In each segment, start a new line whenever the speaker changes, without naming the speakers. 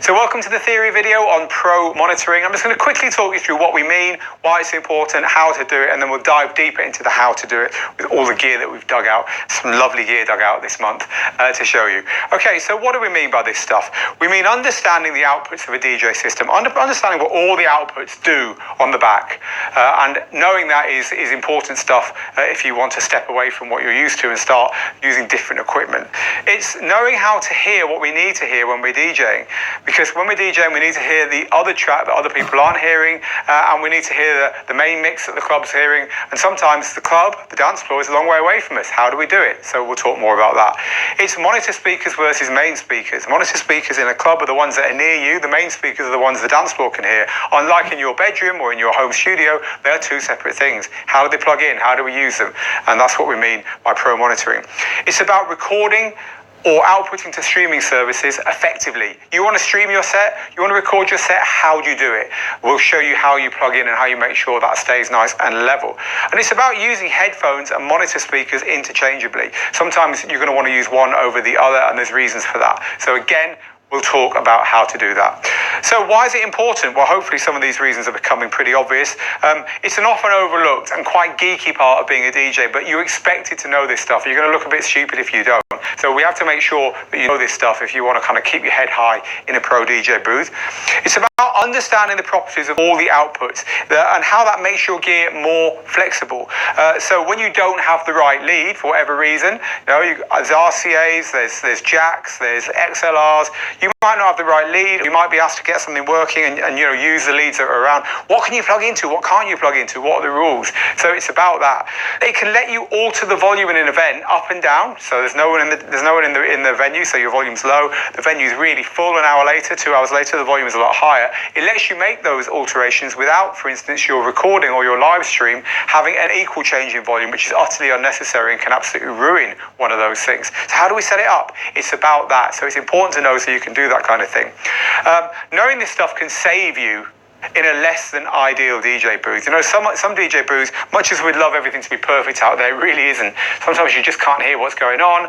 So welcome to the theory video on pro monitoring. I'm just going to quickly talk you through what we mean, why it's important, how to do it, and then we'll dive deeper into the how to do it with all the gear that we've dug out. Some lovely gear dug out this month to show you. Okay, so what do we mean by this stuff? We mean understanding the outputs of a DJ system, understanding what all the outputs do on the back, and knowing that is important stuff if you want to step away from what you're used to and start using different equipment. It's knowing how to hear what we need to hear when we're DJing. Because when we're DJing, we need to hear the other track that other people aren't hearing, and we need to hear the main mix that the club's hearing. And sometimes the club, the dance floor, is a long way away from us. How do we do it? So we'll talk more about that. It's monitor speakers versus main speakers. Monitor speakers in a club are the ones that are near you. The main speakers are the ones the dance floor can hear. Unlike in your bedroom or in your home studio, they are two separate things. How do they plug in? How do we use them? And that's what we mean by pro monitoring. It's about recording or outputting to streaming services effectively. You want to stream your set, you want to record your set, how do you do it? We'll show you how you plug in and how you make sure that stays nice and level. And it's about using headphones and monitor speakers interchangeably. Sometimes you're going to want to use one over the other, and there's reasons for that. So again, we'll talk about how to do that. So why is it important? Well, hopefully some of these reasons are becoming pretty obvious. It's an often overlooked and quite geeky part of being a DJ, but you're expected to know this stuff. You're going to look a bit stupid if you don't. So we have to make sure that you know this stuff if you want to kind of keep your head high in a pro DJ booth. It's about understanding the properties of all the outputs and how that makes your gear more flexible. So when you don't have the right lead for whatever reason, there's RCAs, there's jacks, there's XLRs. You might not have the right lead. You might be asked to get something working and use the leads that are around. What can you plug into? What can't you plug into? What are the rules? So it's about that. It can let you alter the volume in an event up and down. So there's no one in the venue, so your volume's low. The venue's really full an hour later, 2 hours later, the volume is a lot higher. It lets you make those alterations without, for instance, your recording or your live stream having an equal change in volume, which is utterly unnecessary and can absolutely ruin one of those things. So how do we set it up? It's about that. So it's important to know so you can do that kind of thing. Knowing this stuff can save you in a less than ideal DJ booth. Some DJ booths, much as we'd love everything to be perfect out there, it really isn't. Sometimes you just can't hear what's going on.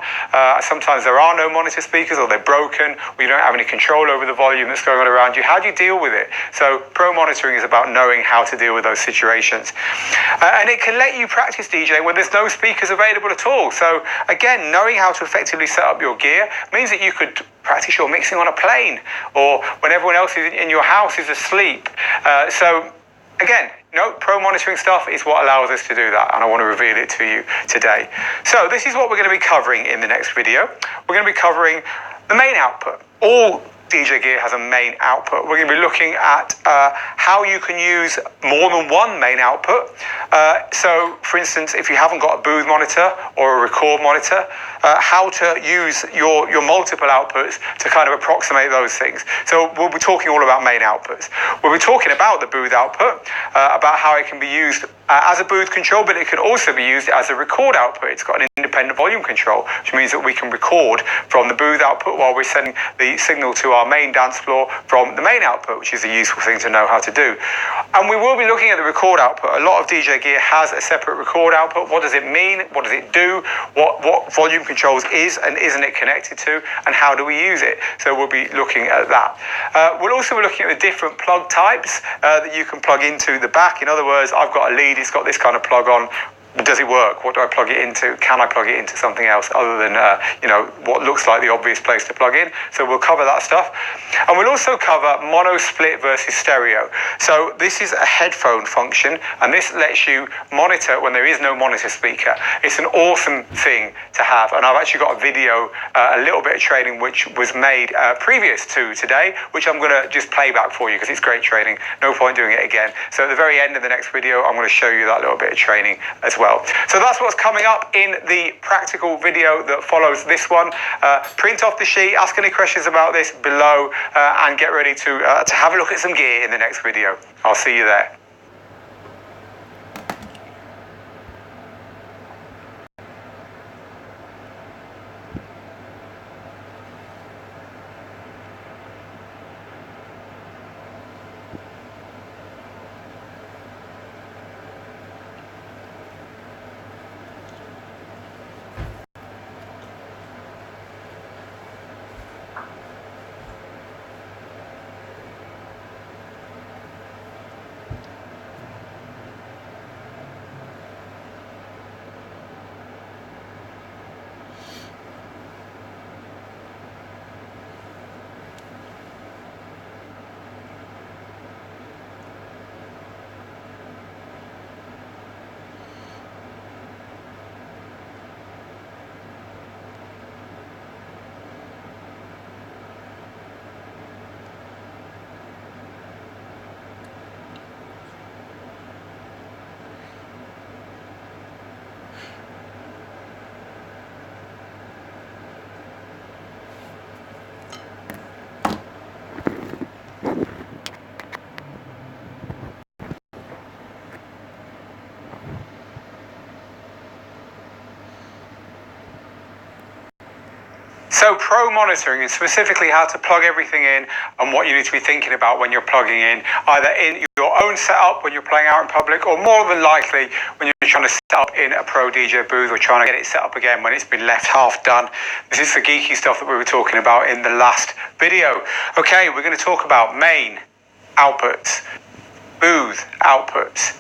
Sometimes there are no monitor speakers, or they're broken, or you don't have any control over the volume that's going on around you. How do you deal with it? So pro monitoring is about knowing how to deal with those situations. And it can let you practice DJing when there's no speakers available at all. So again, knowing how to effectively set up your gear means that you could practice your mixing on a plane or when everyone else in your house is asleep. So again, pro monitoring stuff is what allows us to do that, and I want to reveal it to you today. So this is what we're going to be covering in the next video. We're going to be covering the main output. All DJ gear has a main output. We're going to be looking at how you can use more than one main output. So, for instance, if you haven't got a booth monitor or a record monitor, how to use your multiple outputs to kind of approximate those things. So we'll be talking all about main outputs. We'll be talking about the booth output, about how it can be used as a booth control, but it can also be used as a record output. It's got an independent volume control, which means that we can record from the booth output while we're sending the signal to our main dance floor from the main output, which is a useful thing to know how to do. And we will be looking at the record output. A lot of DJ gear has a separate record output. What does it mean? What does it do? What volume controls is and isn't it connected to? And how do we use it? So we'll be looking at that. We'll also be looking at the different plug types that you can plug into the back. In other words, I've got a lead, it's got this kind of plug on. Does it work? What do I plug it into? Can I plug it into something else other than, what looks like the obvious place to plug in? So we'll cover that stuff. And we'll also cover mono split versus stereo. So this is a headphone function, and this lets you monitor when there is no monitor speaker. It's an awesome thing to have. And I've actually got a video, a little bit of training, which was made previous to today, which I'm going to just play back for you because it's great training. No point doing it again. So at the very end of the next video, I'm going to show you that little bit of training as well. So that's what's coming up in the practical video that follows this one. Print off the sheet, ask any questions about this below, and get ready to have a look at some gear in the next video. I'll see you there. So Pro monitoring is specifically how to plug everything in and what you need to be thinking about when you're plugging in, either in your own setup when you're playing out in public, or more than likely when you're trying to set up in a Pro DJ booth or trying to get it set up again when it's been left half done. This is the geeky stuff that we were talking about in the last video. Okay, we're going to talk about main outputs, booth outputs,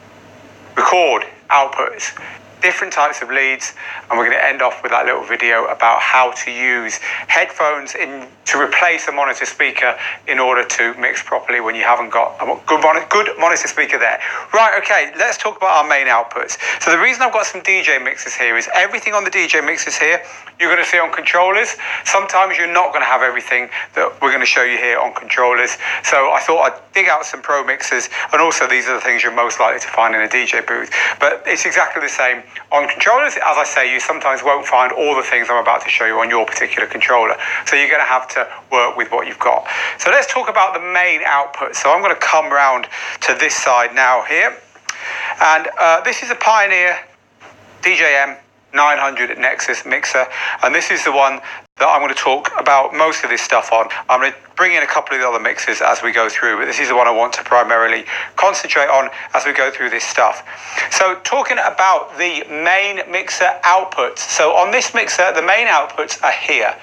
record outputs, different types of leads, and we're going to end off with that little video about how to use headphones to replace a monitor speaker in order to mix properly when you haven't got a good monitor speaker there. Right, okay, let's talk about our main outputs. So the reason I've got some DJ mixers here is everything on the DJ mixers here you're going to see on controllers. Sometimes you're not going to have everything that we're going to show you here on controllers. So I thought I'd dig out some Pro mixers, and also these are the things you're most likely to find in a DJ booth. But it's exactly the same on controllers. As I say, you sometimes won't find all the things I'm about to show you on your particular controller. So you're going to have to work with what you've got. So let's talk about the main output. So I'm going to come round to this side now here. And this is a Pioneer DJM 900 Nexus mixer, and this is the one that I'm going to talk about most of this stuff on. I'm going to bring in a couple of the other mixers as we go through, but this is the one I want to primarily concentrate on as we go through this stuff. So talking about the main mixer outputs. So on this mixer, the main outputs are here.